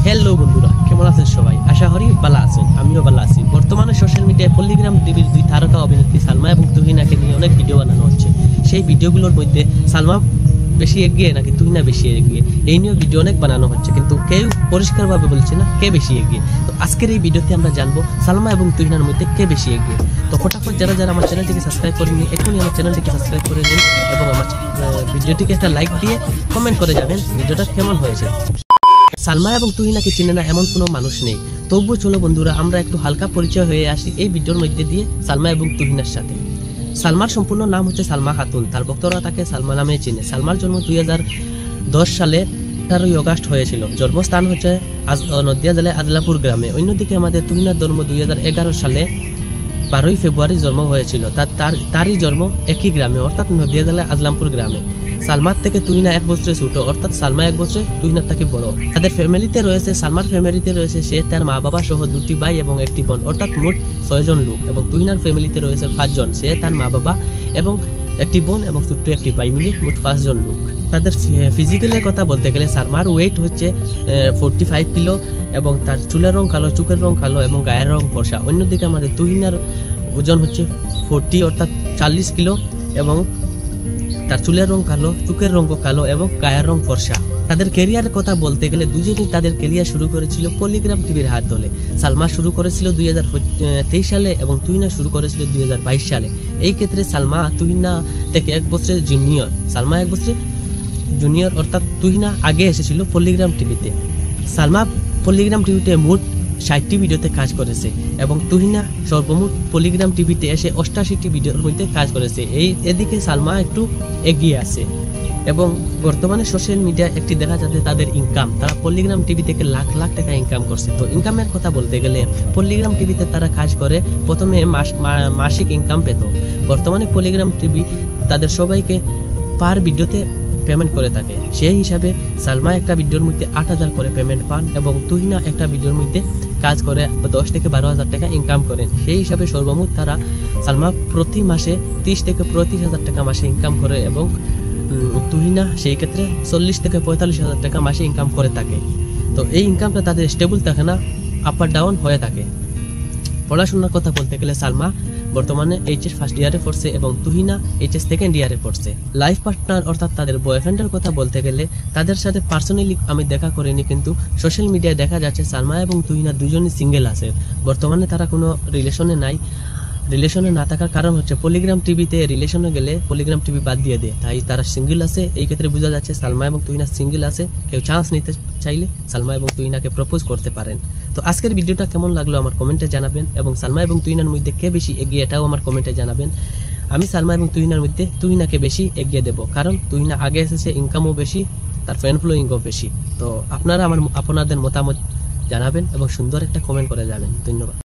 Hello বন্ধুরা, কেমন আছেন সবাই? আশা করি ভালো আছেন, আমিও ভালো আছি। বর্তমানে সোশ্যাল মিডিয়ায় পল্লিগ্রাম টিভির দুই তারকা অভিনেত্রী সালমা এবং তুহিনাকে নিয়ে অনেক ভিডিও বানানো হচ্ছে। সেই ভিডিওগুলোর মধ্যে সালমা বেশি এগিয়ে নাকি তুহিনা বেশি এগিয়ে, এই নিয়ে ভিডিও অনেক বানানো হচ্ছে, কিন্তু কেউ পরিষ্কারভাবে বলছে না কে বেশি এগিয়ে। তো আজকের এই ভিডিওতে আমরা জানবো সালমা এবং তুহিনার মধ্যে কে বেশি এগিয়ে। তো ফটাফট যারা যারা আমার চ্যানেলটিকে সাবস্ক্রাইব করেননি, এখনই আমার চ্যানেলটিকে সাবস্ক্রাইব করে দিন এবং আমার ভিডিওটিকে একটা লাইক দিয়ে কমেন্ট করে যাবেন ভিডিওটা কেমন হয়েছে। সালমা এবং তুহিনাকে চিনে না এমন কোনো মানুষ নেই, তবুও চলো বন্ধুরা আমরা একটু হালকা পরিচয় হয়ে আসি এই ভিডিওর মধ্যে দিয়ে সালমা এবং তুহিনার সাথে। সালমার সম্পূর্ণ নাম হচ্ছে সালমা খাতুন, তার ভক্তরা তাকে সালমা নামে চিনে। সালমার জন্ম 2010 সালে 18 আগস্ট হয়েছিল। জন্মস্থান হচ্ছে নদিয়া জেলায় আদলাপুর গ্রামে। অন্যদিকে আমাদের তুহিনার জন্ম 2011 সালে 12 ফেব্রুয়ারি জন্ম হয়েছিল। তারই জন্ম একই গ্রামে, অর্থাৎ নদিয়া জেলায় আদলামপুর গ্রামে। সালমার থেকে তুহিনা 1 বছরের ছোট, অর্থাৎ সালমা 1 বছরে, তুহিনার থেকে বড়। তাদের ফ্যামিলিতে রয়েছে, সালমার ফ্যামিলিতে রয়েছে সে, তার মা বাবা সহ 2টি ভাই এবং 1টি বোন, অর্থাৎ মোট 6 জন লোক। এবং তুহিনার ফ্যামিলিতে রয়েছে 5 জন, সে, তার মা বাবা এবং 1টি বোন এবং ছোট্ট 1টি ভাই মিলে মোট 5 জন লোক। তাদের ফিজিক্যালের কথা বলতে গেলে সালমার ওয়েট হচ্ছে 45 কিলো এবং তার চুলের রং কালো, চোখের রং কালো এবং গায়ের রং ফর্সা। অন্যদিকে আমাদের তুহিনার ওজন হচ্ছে 40 অর্থাৎ 40 কিলো এবং তার চুলের রং কালো, চোখের রঙ কালো এবং গায়ের রং ফর্সা। তাদের ক্যারিয়ারের কথা বলতে গেলে দুজনেই তাদের ক্যারিয়ার শুরু করেছিল পল্লিগ্রাম টিভির হাত ধরে। সালমা শুরু করেছিল 2023 সালে এবং তুহিনা শুরু করেছিল 2022 সালে। এই ক্ষেত্রে সালমা তুহিনা থেকে 1 বছরের জুনিয়র। সালমা 1 বছরের জুনিয়র, অর্থাৎ তুহিনা আগে এসেছিল পল্লিগ্রাম টিভিতে। সালমা পল্লিগ্রাম টিভিতে মোট 60টি ভিডিওতে কাজ করেছে এবং তুহিনা সর্বমোট পল্লিগ্রাম টিভিতে এসে 88টি ভিডিওর মধ্যে কাজ করেছে। এদিকে সালমা একটু এগিয়ে আছে এবং বর্তমানে সোশ্যাল মিডিয়া একটি দেখা যাচ্ছে তাদের ইনকাম, তারা পল্লিগ্রাম টিভি থেকে লাখ লাখ টাকা ইনকাম করছে। তো ইনকামের কথা বলতে গেলে পল্লিগ্রাম টিভিতে তারা কাজ করে প্রথমে মাসিক ইনকাম পেত। বর্তমানে পল্লিগ্রাম টিভি তাদের সবাইকে পার ভিডিওতে পেমেন্ট করে থাকে। সেই হিসাবে সালমা একটা ভিডিওর মধ্যে 8,000 করে পেমেন্ট পান এবং তুহিনা একটা ভিডিওর মধ্যে কাজ করে 10 থেকে 12,000 টাকা ইনকাম করেন। সেই হিসাবে সর্বমোট তারা সালমা প্রতি মাসে 30 থেকে 35,000 টাকা মাসে ইনকাম করে এবং তুহিনা সেই ক্ষেত্রে 40 থেকে 45,000 টাকা মাসে ইনকাম করে থাকে। তো এই ইনকামটা তাদের স্টেবল থাকে না, আপ আর ডাউন হয়ে থাকে। পড়াশোনার কথা বলতে গেলে সালমা বর্তমানে এইচএস ফার্স্ট ইয়ারে পড়ছে এবং তুহিনা এইচএস সেকেন্ড ইয়ারে পড়ছে। লাইফ পার্টনার অর্থাৎ তাদের বয়ফ্রেন্ডের কথা বলতে গেলে তাদের সাথে পার্সোনালি আমি দেখা করিনি, কিন্তু সোশ্যাল মিডিয়ায় দেখা যাচ্ছে সালমা এবং তুহিনা দুজনই সিঙ্গেল আছে। বর্তমানে তারা কোনো রিলেশনে নাই। রিলেশনে না থাকার কারণ হচ্ছে পল্লিগ্রাম টিভিতে রিলেশনে গেলে পল্লিগ্রাম টিভি বাদ দিয়ে দেয়, তাই তারা সিঙ্গেল আছে। এই ক্ষেত্রে বোঝা যাচ্ছে সালমা এবং তুহিনা সিঙ্গেল আছে। কেউ চান্স নিতে চাইলে সালমা এবং তুহিনাকে প্রপোজ করতে পারেন। তো আজকের ভিডিওটা কেমন লাগলো আমার কমেন্টে জানাবেন এবং সালমা এবং তুহিনার মধ্যে কে বেশি এগিয়ে এটাও আমার কমেন্টে জানাবেন। আমি সালমা এবং তুহিনার মধ্যে তুহিনাকে বেশি এগিয়ে দেব, কারণ তুহিনা আগে এসেছে, ইনকামও বেশি, তার ফ্যান ফলোয়িংও বেশি। তো আপনারা আপনাদের মতামত জানাবেন এবং সুন্দর একটা কমেন্ট করে যাবেন। ধন্যবাদ।